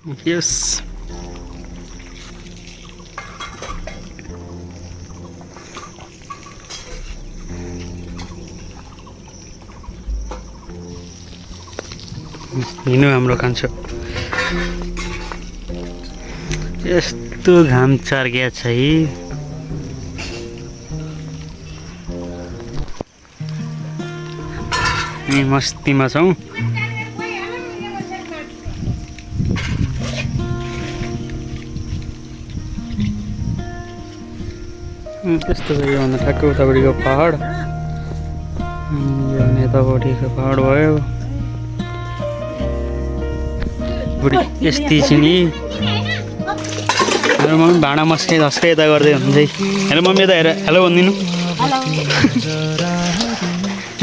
यस हिँड्नु हाम्रो कान्छ यस्तो घाम चर्किया छ है मस्तीमा छौँ यस्तो छ यो भन्दा ठ्याक्कै उतापट्टिको पहाड यो यतापट्टिको पहाड भयो बुढी यस्तै छ नि मेरो मम्मी भाँडा मस्कै धस्कै यता गर्दै हुन्छ है हेलो मम्मी यता हेर हेलो भनिदिनु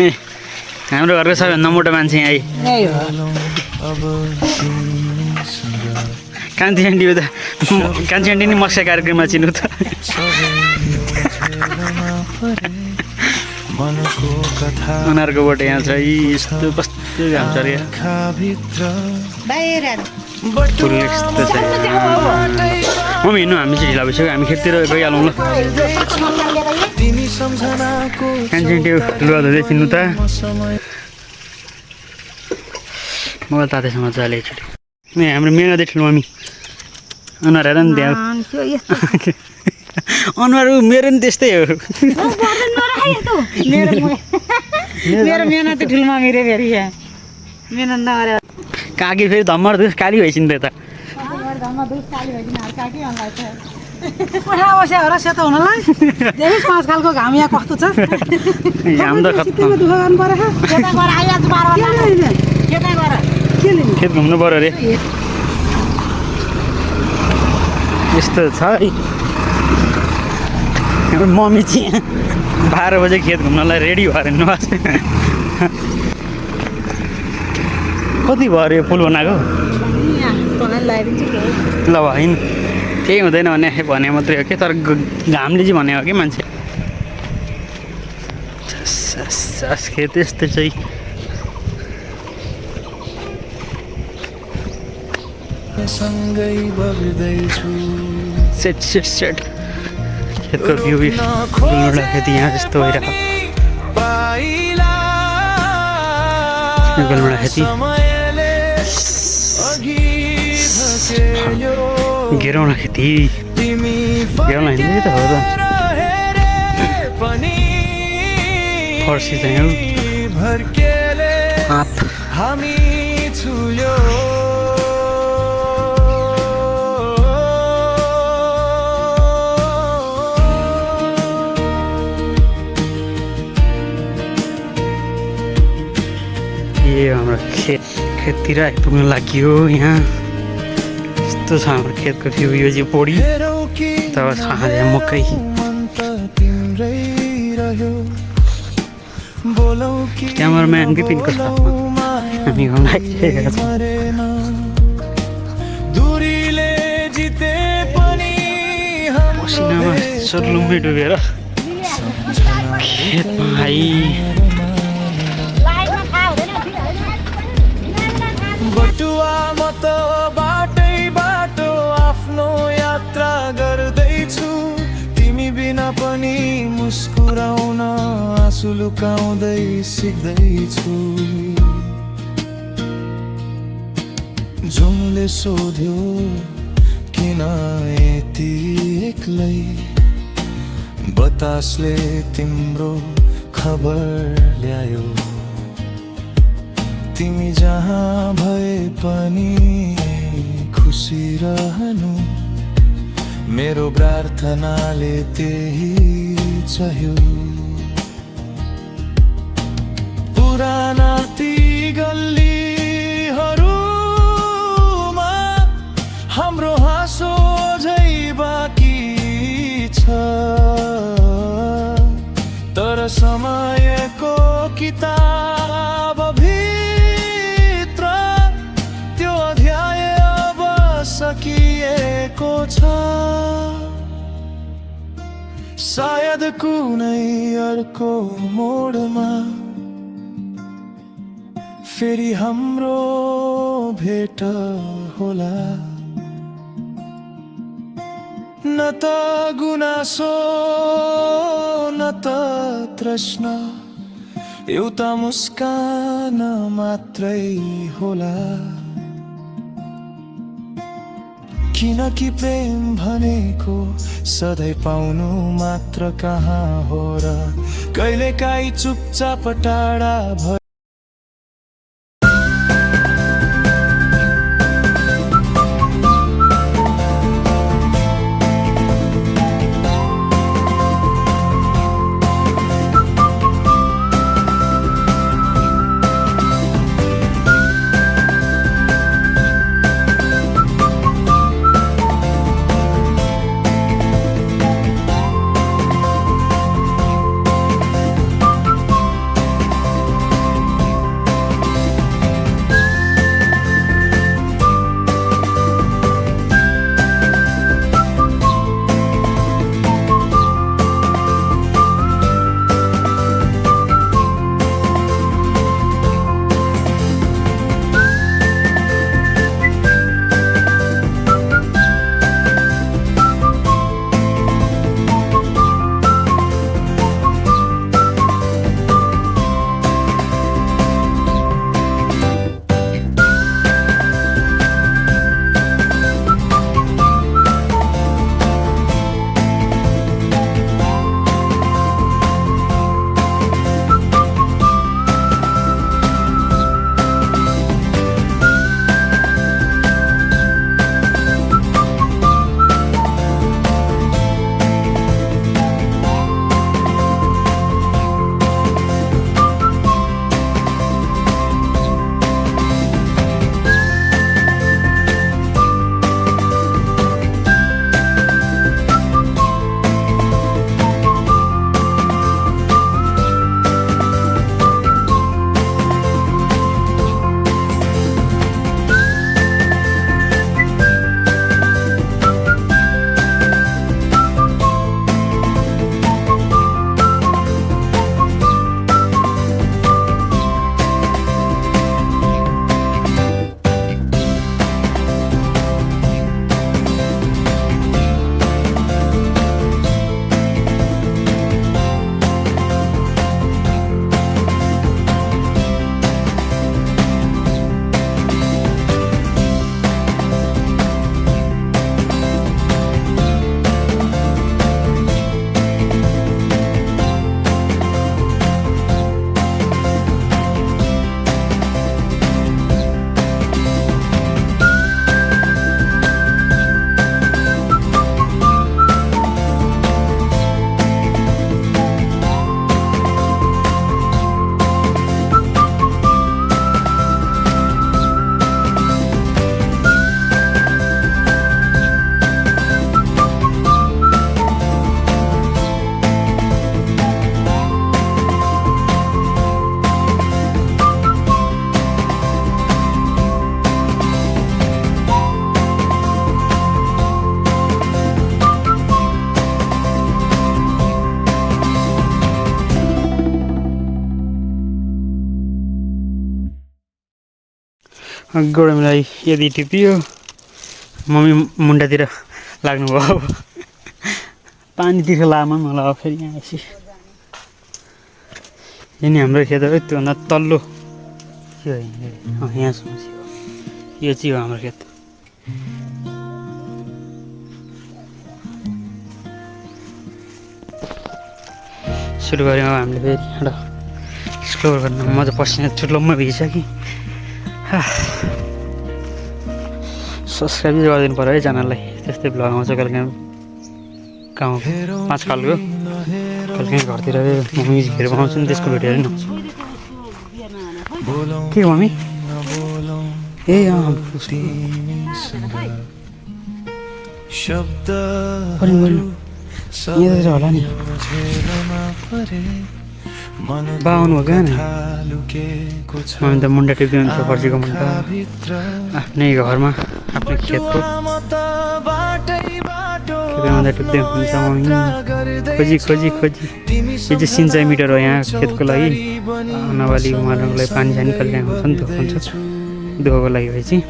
ए हाम्रो घरको सबैभन्दा मोटो मान्छे यहाँ कान्छी आन्टी त कान्छी आन्टी नि मस्का कार्यक्रममा चिन्नु त उनीहरूकोबाट यहाँ छ यस्तो कस्तो घाम छ अरे फुल यस्तो छ मम्मी हिँड्नु हामी चाहिँ ढिला भइसक्यो हामी खेततिर गइहालौँ ल कान्छी आन्टी लुगा धुँदै चिन्नु त मलाई तातेसँग जाले एकचोटि ए हाम्रो मेना देख्नु मम्मी अनुहार हेर नि त्यहाँ अनुहार मेरो नि त्यस्तै हो मेरो मेहनत ठुलो मामी रे फेरि मेहनत नगरे काकी फेरि धम्मर दुस काली भइसिन् त यता सेतो हुनलाई पाँच खालको घाम यहाँ कस्तो छ घाम त खत्तम खेत घुम्नु पऱ्यो अरे यस्तो छ है हाम्रो मम्मी चाहिँ 12 बजे खेत घुम्नलाई रेडी भएर हिँड्नुभएको छ कति भयो अरे पुल बनाएको ल होइन केही हुँदैन भने मात्रै हो कि तर घामले चाहिँ भने हो कि मान्छे खेत यस्तो चाहिँ सेट सेट सेट खेतको भ्यू खेती यहाँ जस्तो भइरहेको गलमुडा खेती घेरौँडा खेती घेरौँडा हिँड्दै त हो त फर्सी चाहिँ हो हात हाम्रो खेततिर आइपुग्न लाग्यो यहाँ यस्तो छ हाम्रो खेतको भ्यू यो चाहिँ पोडी तब छ मकै क्यामराम्यानकै पिनको साथमा हामी घुम्न आइसकेका छौँ पसिनामा सोर्लुम्बी डुबेर खेतमा आइ बटुवा म त बाटो आफ्नो यात्रा गर्दैछु तिमी बिना पनि मुस्कुराउन आँसु लुकाउँदै सिक्दैछु जुमले सोध्यो किन यति एक्लै बतासले तिम्रो खबर ल्यायो तिमी जहाँ भए पनि खुसी रहनु मेरो प्रार्थनाले त्यही चाह्यो पुराना ती गल्लीहरूमा हाम्रो हाँसो झै बाँकी छ तर समयको किताब सकिएको छ सायद कुनै अर्को मोडमा फेरि हाम्रो भेट होला। न त गुनासो न त तृष्णा एउटा मुस्कान मात्रै होला किनकि प्रेम भनेको सधैँ पाउनु मात्र कहाँ हो र कहिलेकाहीँ चुपचाप टाढा भयो गोडमेलाई यदि टिपियो मम्मी मुन्टातिर लाग्नुभयो अब पानीतिर लामा मलाई अब फेरि यहाँ आएपछि यिनी हाम्रो खेत हो त्योभन्दा तल्लो के हो यहाँसम्म चाहिँ हो यो चाहिँ हो हाम्रो खेत सुरु गऱ्यौँ अब हामीले फेरि एउटा एक्सप्लोर गर्न मजा पसिना छुट्लम्म भइसक्यो सब्सक्राइब गरिदिनु पऱ्यो है च्यानललाई त्यस्तै भ्लग आउँछ कहिले गाउँको 5 खालको कहिले घरतिर म्युजिकहरू बनाउँछु नि त्यसको भिडियोहरू नि के हो मम्मी ए यहाँतिर होला नि बा आउनुभयो कहाँ मम्मी त मुन्टा टिप्दै हुन्छ पर्सीको मुन्टा आफ्नै घरमा आफ्नै खेतको खेतमा टिप्दै हुन्छ मम्मी खोजी खोजी खोजी यो चाहिँ सिँचाइ मिटर हो यहाँ खेतको लागि अन्नबाली उमार्नको लागि पानी सानी कहिले आउँछ नि त हुन्छ दुःखको लागि भए चाहिँ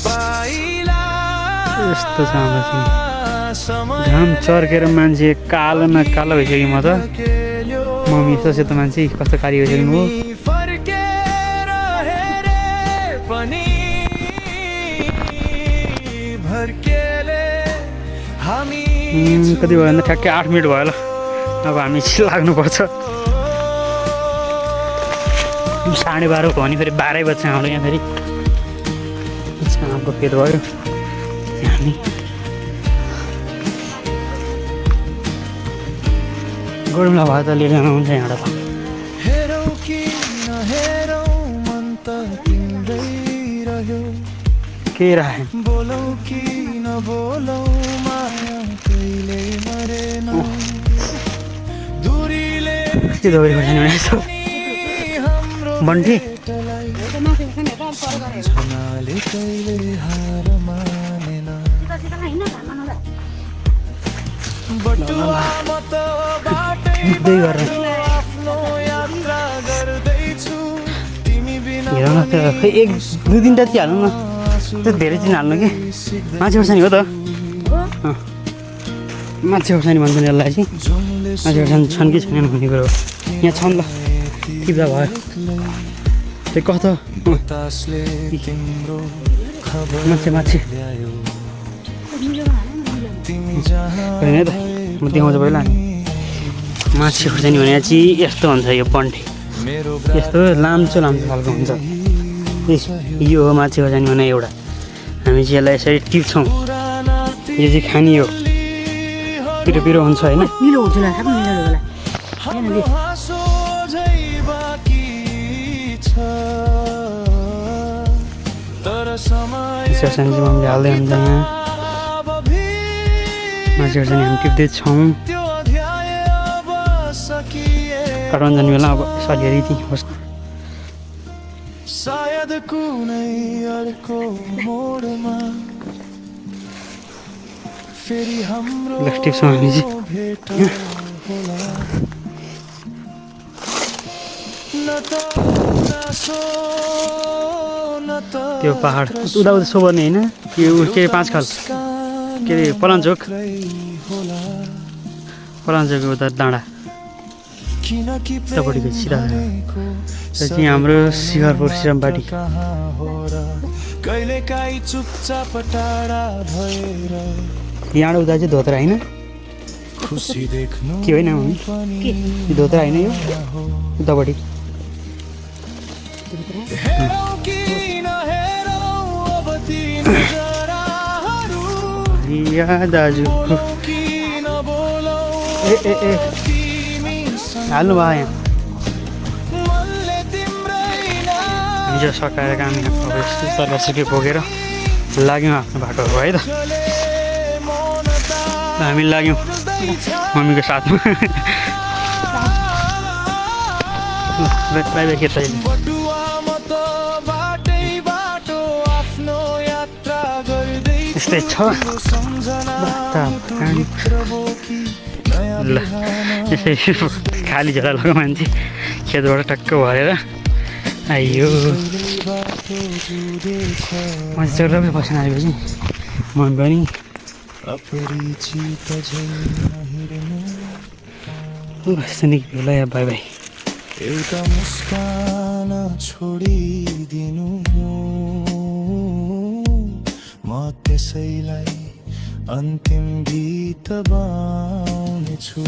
पाइला यस्तो छ हाम्रो चाहिँ घाम चर्केर मान्छे कालो न कालो भइसक्यो म त मम्मी सेतो मान्छे कस्तो कारी भइसक्नु हो फर्केर हेरे पनि भर्केले हामी कति भयो भन्दा ठ्याक्कै 8 मिनट भयो ल अब हामी लाग्नुपर्छ 12:30 भयो भने फेरि 12 बज्छ हाम्रो यहाँ फेरि हाम्रो फेद भयो हामी गरौँला भयो त लिएर आउनुहुन्छ यहाँबाट त हेरौ कि नहेरौ मन त तिम्रै रह्यो केही राखेँ बोलौ कि नबोलौ माया कहिले मरेन दूरीले के दौडी खोर्सानी भनेको हाम्रो बन्टी छनाले कहिले हार मानेन बटुवा म त बाटै दुख्दै गरेर आफ्नो यात्रा गर्दैछु तिमी बिना हेर न त खै 1-2 तिनवटा चाहिँ हाल्नु न त्यो धेरै चाहिँ हाल्नु कि माछा खोर्सानी हो त माछा खोर्सानी भन्छ नि यसलाई चाहिँ माछा खोर्सानी छन् कि छैनन् भन्ने कुरो हो यहाँ छन् ल टिप्दा भयो त्यो कता बतासले तिम्रो खबर मान्छे मान्छे ल्यायो तिमी जहाँ होइन है त म देखाउँछु पहिला माछा खोर्सानी भने चाहिँ यस्तो हुन्छ यो पन्ठी मेरो यस्तो लाम्चो लाम्चो खालको हुन्छ यो हो माछा खोर्सानी भने एउटा हामी चाहिँ यसलाई यसरी टिप्छौँ यो चाहिँ खाने हो पिरो पिरो हुन्छ होइन मिलो हुन्छ होला खानु मिलो होला हाम्रो हाँसो झै बाँकी छ तर समय माछा खोर्सानी चाहिँ मम्मीले हाल्दै हुन्छ यहाँ अब भी माछा खोर्सानी हामी टिप्दैछौँ त्यो अध्याय अब सकिए काठमाडौँ जाने बेला अब सरी थिएँ होस् सायद कुनै अर्को मोडमा फेरि हाम्रो ल टिप्छौँ हामी चाहिँ भेट होला न त गुनासो न त त्यो पहाड उता उता सो गर्ने होइन त्यो के 5 खाल के अरे पलाञ्चोक होला पलाञ्चोक उता डाँडा किनकि उतापट्टिको सिधा भनेको त्यो चाहिँ हाम्रो शिखरपुर सिरमपाटी कहाँ हो र कहिलेकाहीँ चुपचाप टाढा भएर यहाँबाट उता चाहिँ धोत्रा होइन खुसी देख्नु के होइन मम्मी यो धोत्रा होइन यो उतापट्टि हेरौ कि नहेरौ अब ती नजराहरू या दाजु कि नबोलौ ए ए ए तिमीसँग हाल्नु भयो यहाँ मनले तिम्रै नाम हिजो सकाएर काम अब यस्तो सर्वसुकी पुगेर लाग्यौँ आफ्नो बाटोहरू है त हामी लाग्यौँ मम्मीको साथमा बाई बाई के त बटुवा म त बाटै बाटो आफ्नो यात्रा गर्दैछु यस्तै छ सम्झना भित्र बोकी नयाँ ल यसै खाली झोला लगाएको मान्छे खेतबाट टक्क भरेर आइयो बाटो जुदेछ मान्छे चौरामै बस्न आएपछि मन पनि अपरिचित झै नहिँड्नु सुनिक ल या बाई बाई एउटा मुस्कान छोडिदिनु म त्यसैलाई अन्तिम गीत गाउनेछु